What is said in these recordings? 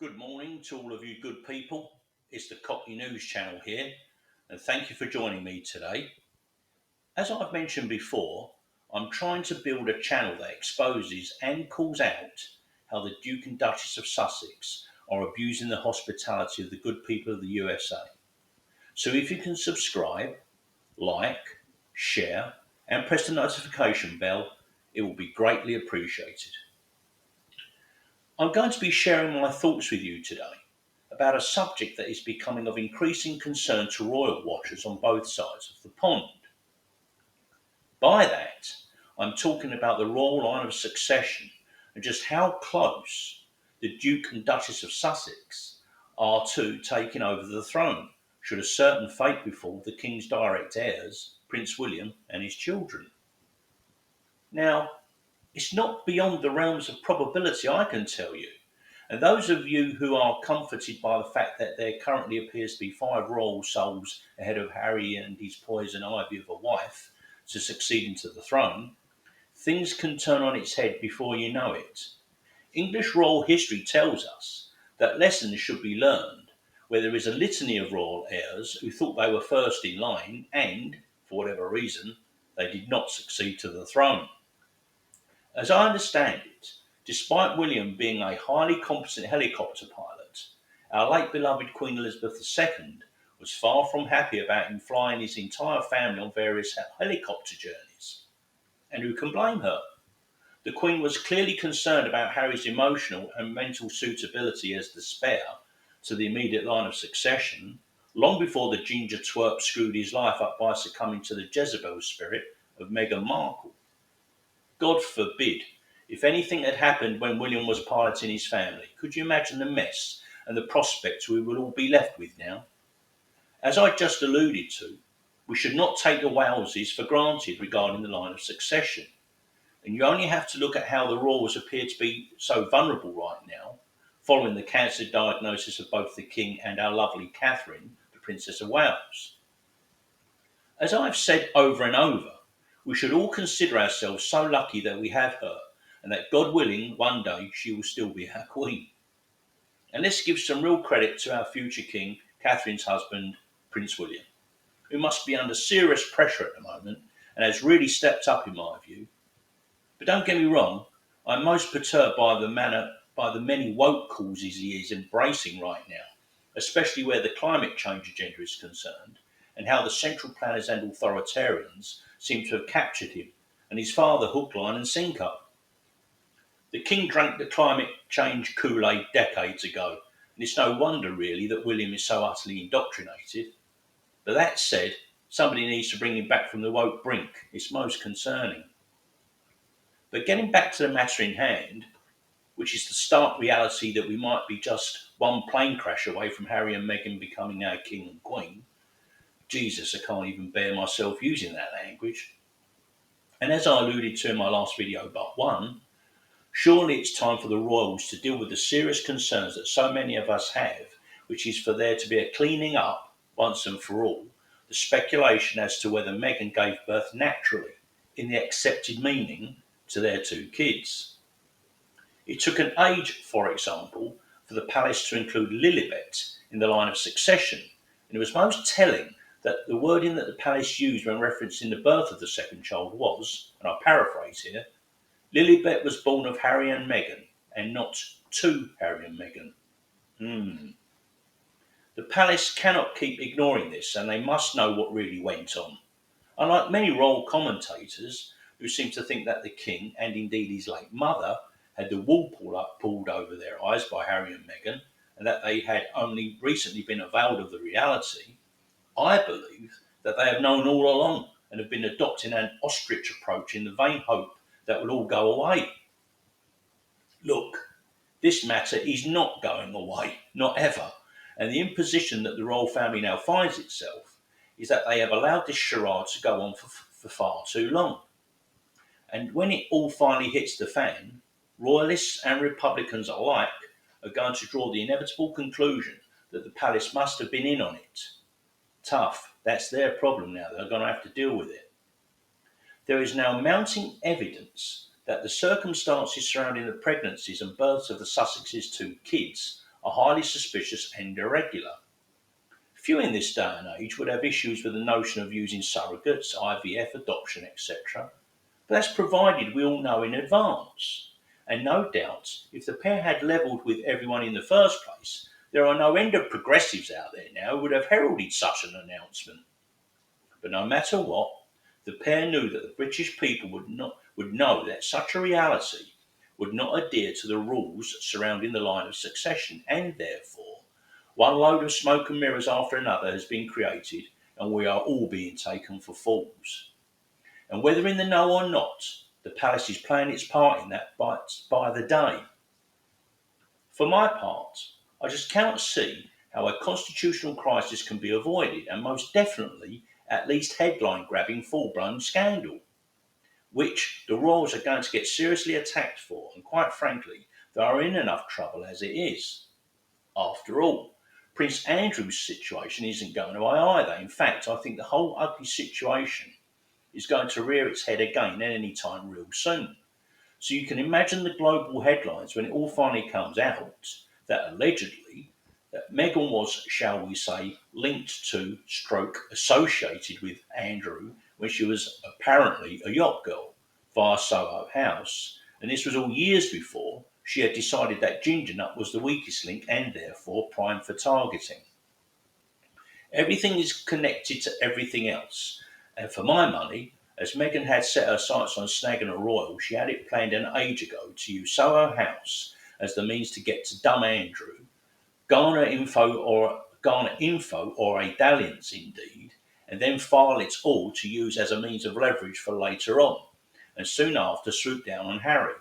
Good morning to all of you good people. It's the Cockney News channel here, and thank you for joining me today. As I've mentioned before, I'm trying to build a channel that exposes and calls out how the Duke and Duchess of Sussex are abusing the hospitality of the good people of the USA. So if you can subscribe, like, share, and press the notification bell, it will be greatly appreciated. I'm going to be sharing my thoughts with you today about a subject that is becoming of increasing concern to royal watchers on both sides of the pond. By that, I'm talking about the royal line of succession and just how close the Duke and Duchess of Sussex are to taking over the throne, should a certain fate befall the King's direct heirs, Prince William and his children. Now, it's not beyond the realms of probability, I can tell you. And those of you who are comforted by the fact that there currently appears to be 5 royal souls ahead of Harry and his poison ivy of a wife to succeed into the throne, things can turn on its head before you know it. English royal history tells us that lessons should be learned where there is a litany of royal heirs who thought they were first in line and, for whatever reason, they did not succeed to the throne. As I understand it, despite William being a highly competent helicopter pilot, our late beloved Queen Elizabeth II was far from happy about him flying his entire family on various helicopter journeys. And who can blame her? The Queen was clearly concerned about Harry's emotional and mental suitability as the spare to the immediate line of succession, long before the ginger twerp screwed his life up by succumbing to the Jezebel spirit of Meghan Markle. God forbid, if anything had happened when William was piloting his family, could you imagine the mess and the prospects we would all be left with now? As I just alluded to, we should not take the Waleses for granted regarding the line of succession. And you only have to look at how the royals appear to be so vulnerable right now, following the cancer diagnosis of both the King and our lovely Catherine, the Princess of Wales. As I've said over and over, we should all consider ourselves so lucky that we have her, and that God willing, one day she will still be our Queen. And let's give some real credit to our future King, Catherine's husband, Prince William, who must be under serious pressure at the moment and has really stepped up in my view. But don't get me wrong, I'm most perturbed by the many woke causes he is embracing right now, especially where the climate change agenda is concerned, and how the central planners and authoritarians seem to have captured him and his father hook, line and sinker. The King drank the climate change Kool-Aid decades ago, and it's no wonder really that William is so utterly indoctrinated. But that said, somebody needs to bring him back from the woke brink. It's most concerning. But getting back to the matter in hand, which is the stark reality that we might be just one plane crash away from Harry and Meghan becoming our King and Queen. Jesus, I can't even bear myself using that language. And as I alluded to in my last video but one, surely it's time for the royals to deal with the serious concerns that so many of us have, which is for there to be a cleaning up, once and for all, the speculation as to whether Meghan gave birth naturally, in the accepted meaning, to their 2 kids. It took an age, for example, for the palace to include Lilibet in the line of succession, and it was most telling that the wording that the palace used when referencing the birth of the second child was, and I paraphrase here, Lilibet was born of Harry and Meghan, and not to Harry and Meghan. The palace cannot keep ignoring this, and they must know what really went on. Unlike many royal commentators, who seem to think that the King, and indeed his late mother, had the wool pulled over their eyes by Harry and Meghan, and that they had only recently been availed of the reality, I believe that they have known all along and have been adopting an ostrich approach in the vain hope that will all go away. Look, this matter is not going away, not ever, and the imposition that the royal family now finds itself is that they have allowed this charade to go on for far too long. And when it all finally hits the fan, royalists and republicans alike are going to draw the inevitable conclusion that the palace must have been in on it. Tough, that's their problem now, they're going to have to deal with it. There is now mounting evidence that the circumstances surrounding the pregnancies and births of the Sussexes' 2 kids are highly suspicious and irregular. Few in this day and age would have issues with the notion of using surrogates, IVF, adoption, etc., but that's provided we all know in advance. And no doubt, if the pair had levelled with everyone in the first place, there are no end of progressives out there now who would have heralded such an announcement. But no matter what, the pair knew that the British people would know that such a reality would not adhere to the rules surrounding the line of succession, and therefore one load of smoke and mirrors after another has been created, and we are all being taken for fools. And whether in the know or not, the palace is playing its part in that by the day. For my part, I just cannot see how a constitutional crisis can be avoided, and most definitely at least headline grabbing full blown scandal, which the royals are going to get seriously attacked for, and quite frankly, they are in enough trouble as it is. After all, Prince Andrew's situation isn't going away either. In fact, I think the whole ugly situation is going to rear its head again at any time real soon. So you can imagine the global headlines when it all finally comes out that allegedly that Meghan was, shall we say, linked to, stroke, associated with Andrew when she was apparently a yacht girl via Soho House. And this was all years before she had decided that Ginger Nut was the weakest link and therefore prime for targeting. Everything is connected to everything else. And for my money, as Meghan had set her sights on snagging a royal, she had it planned an age ago to use Soho House as the means to get to dumb Andrew, garner info or a dalliance indeed, and then file it all to use as a means of leverage for later on, and soon after swoop down on Harry.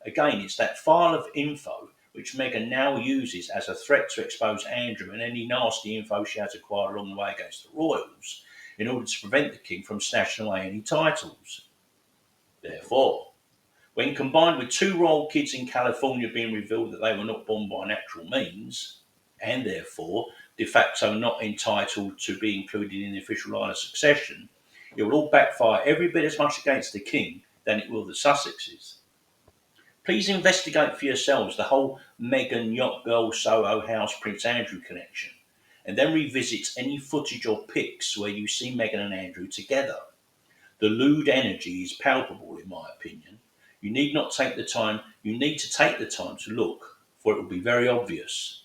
Again, it's that file of info which Meghan now uses as a threat to expose Andrew and any nasty info she has acquired along the way against the royals, in order to prevent the king from snatching away any titles. Therefore, when combined with two royal kids in California being revealed that they were not born by natural means, and therefore de facto not entitled to be included in the official line of succession, it will all backfire every bit as much against the king than it will the Sussexes. Please investigate for yourselves the whole Meghan Yacht Girl Soho House Prince Andrew connection, and then revisit any footage or pics where you see Meghan and Andrew together. The lewd energy is palpable, in my opinion. You need to take the time to look, for it will be very obvious.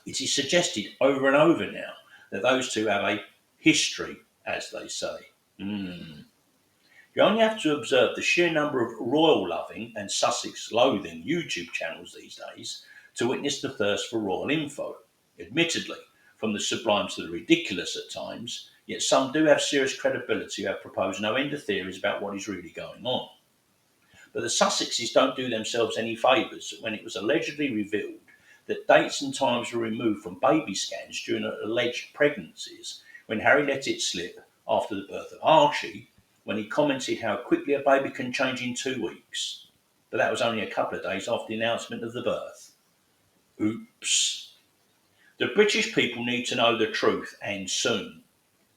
It is suggested over and over now that those two have a history, as they say. You only have to observe the sheer number of royal loving and Sussex loathing YouTube channels these days to witness the thirst for royal info. Admittedly, from the sublime to the ridiculous at times, yet some do have serious credibility who have proposed no end of theories about what is really going on. But the Sussexes don't do themselves any favours when it was allegedly revealed that dates and times were removed from baby scans during alleged pregnancies when Harry let it slip after the birth of Archie, when he commented how quickly a baby can change in 2 weeks. But that was only a couple of days after the announcement of the birth. Oops. The British people need to know the truth, and soon.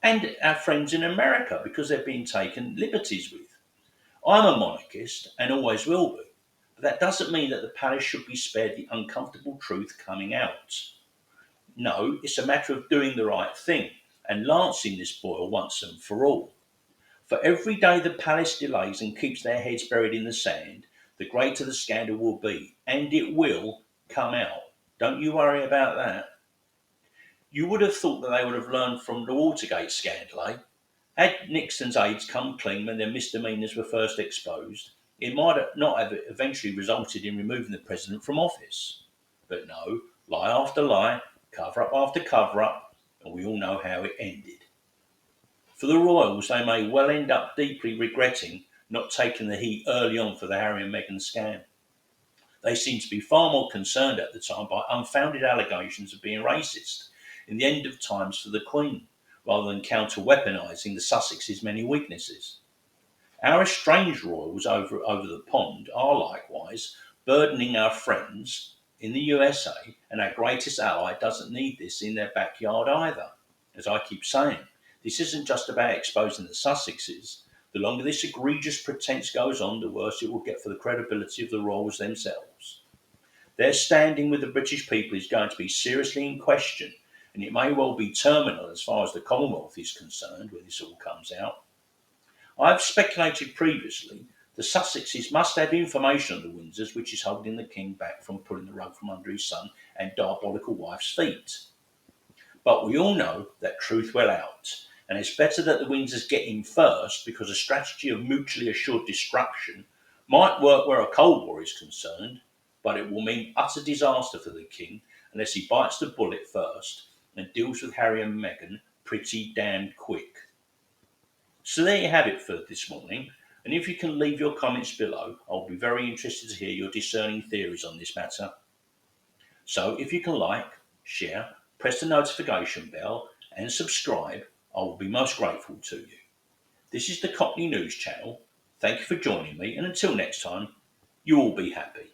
And our friends in America, because they're being taken liberties with. I'm a monarchist, and always will be. But that doesn't mean that the palace should be spared the uncomfortable truth coming out. No, it's a matter of doing the right thing, and lancing this boil once and for all. For every day the palace delays and keeps their heads buried in the sand, the greater the scandal will be, and it will come out. Don't you worry about that. You would have thought that they would have learned from the Watergate scandal, eh? Had Nixon's aides come clean when their misdemeanours were first exposed, it might not have eventually resulted in removing the president from office. But no, lie after lie, cover up after cover up, and we all know how it ended. For the royals, they may well end up deeply regretting not taking the heat early on for the Harry and Meghan scam. They seemed to be far more concerned at the time by unfounded allegations of being racist in the end of times for the Queen, rather than counter-weaponising the Sussexes' many weaknesses. Our estranged royals over the pond are likewise burdening our friends in the USA, and our greatest ally doesn't need this in their backyard either. As I keep saying, this isn't just about exposing the Sussexes. The longer this egregious pretense goes on, the worse it will get for the credibility of the royals themselves. Their standing with the British people is going to be seriously in question, and it may well be terminal as far as the Commonwealth is concerned when this all comes out. I have speculated previously the Sussexes must have information on the Windsors which is holding the king back from pulling the rug from under his son and diabolical wife's feet. But we all know that truth will out, and it's better that the Windsors get in first because a strategy of mutually assured destruction might work where a Cold War is concerned, but it will mean utter disaster for the king unless he bites the bullet first and deals with Harry and Meghan pretty damned quick. So there you have it for this morning, and if you can leave your comments below, I'll be very interested to hear your discerning theories on this matter. So if you can like, share, press the notification bell and subscribe, I will be most grateful to you. This is the Cockney News Channel. Thank you for joining me, and until next time, you all be happy.